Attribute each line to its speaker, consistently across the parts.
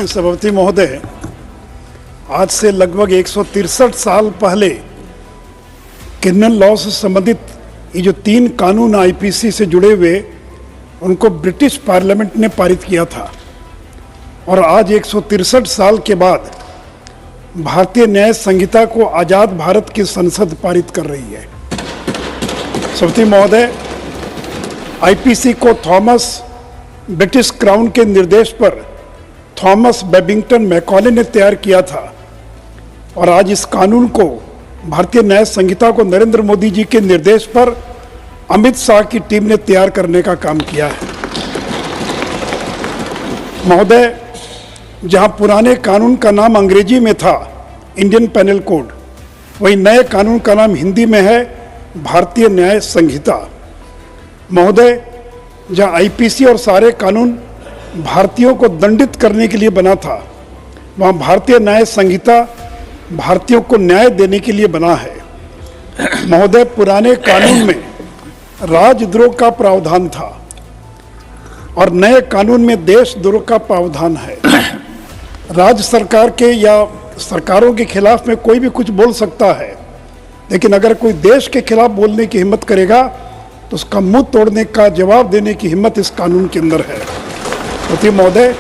Speaker 1: सभापति महोदय, आज से लगभग 163 साल पहले क्रिमिनल लॉ से संबंधित ये जो 3 कानून आईपीसी से जुड़े हुए उनको ब्रिटिश पार्लियामेंट ने पारित किया था और आज 163 साल के बाद भारतीय न्याय संहिता को आज़ाद भारत की संसद पारित कर रही है। सभापति महोदय, आईपीसी को ब्रिटिश क्राउन के निर्देश पर थॉमस बेबिंगटन मैकॉले ने तैयार किया था और आज इस कानून को भारतीय न्याय संहिता को नरेंद्र मोदी जी के निर्देश पर अमित शाह की टीम ने तैयार करने का काम किया है। महोदय, जहां पुराने कानून का नाम अंग्रेजी में था इंडियन पेनल कोड, वही नए कानून का नाम हिंदी में है भारतीय न्याय संहिता। महोदय, जहां आईपीसी और सारे कानून भारतीयों को दंडित करने के लिए बना था, वहां भारतीय न्याय संहिता भारतीयों को न्याय देने के लिए बना है। महोदय, पुराने कानून में राजद्रोह का प्रावधान था और नए कानून में देशद्रोह का प्रावधान है। राज्य सरकार के या सरकारों के खिलाफ में कोई भी कुछ बोल सकता है, लेकिन अगर कोई देश के खिलाफ बोलने की हिम्मत करेगा तो उसका मुंह तोड़ने का जवाब देने की हिम्मत इस कानून के अंदर है। तो महोदय,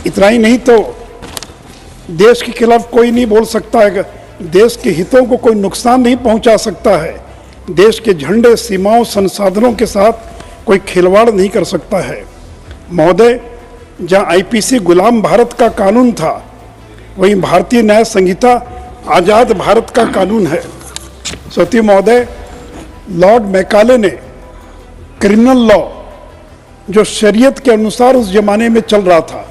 Speaker 1: इतना ही नहीं तो देश के खिलाफ कोई नहीं बोल सकता है, देश के हितों को कोई नुकसान नहीं पहुंचा सकता है, देश के झंडे, सीमाओं, संसाधनों के साथ कोई खिलवाड़ नहीं कर सकता है। महोदय, जहां आईपीसी गुलाम भारत का कानून था, वहीं भारतीय न्याय संहिता आज़ाद भारत का कानून है। सती महोदय, लॉर्ड मैकाले ने क्रिमिनल लॉ जो शरीयत के अनुसार उस जमाने में चल रहा था,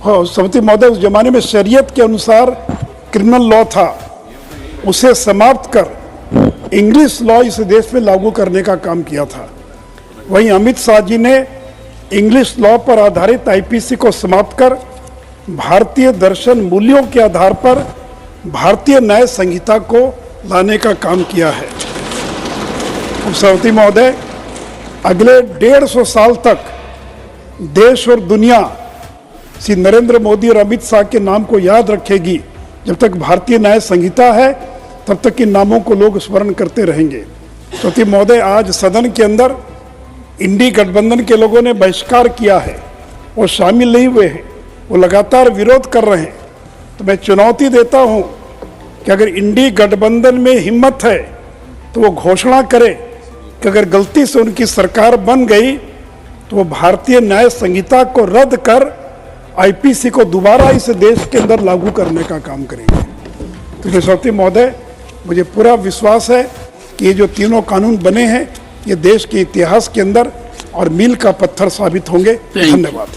Speaker 1: हाँ सभापति महोदय, उस जमाने में शरीयत के अनुसार क्रिमिनल लॉ था, उसे समाप्त कर इंग्लिश लॉ इस देश में लागू करने का काम किया था। वहीं अमित शाह जी ने इंग्लिश लॉ पर आधारित आईपीसी को समाप्त कर भारतीय दर्शन मूल्यों के आधार पर भारतीय न्याय संहिता को लाने का काम किया है। सभापति महोदय, अगले 150 साल तक देश और दुनिया श्री नरेंद्र मोदी और अमित शाह के नाम को याद रखेगी। जब तक भारतीय न्याय संहिता है तब तक इन नामों को लोग स्मरण करते रहेंगे। सभापति महोदय, आज सदन के अंदर इंडी गठबंधन के लोगों ने बहिष्कार किया है, वो शामिल नहीं हुए हैं, वो लगातार विरोध कर रहे हैं। तो मैं चुनौती देता हूं कि अगर इंडी गठबंधन में हिम्मत है तो वो घोषणा करे कि अगर गलती से उनकी सरकार बन गई तो वो भारतीय न्याय संहिता को रद्द कर आईपीसी को दोबारा इस देश के अंदर लागू करने का काम करेंगे। तो सभापति महोदय, मुझे पूरा विश्वास है कि ये जो तीनों कानून बने हैं ये देश के इतिहास के अंदर और मील का पत्थर साबित होंगे। धन्यवाद।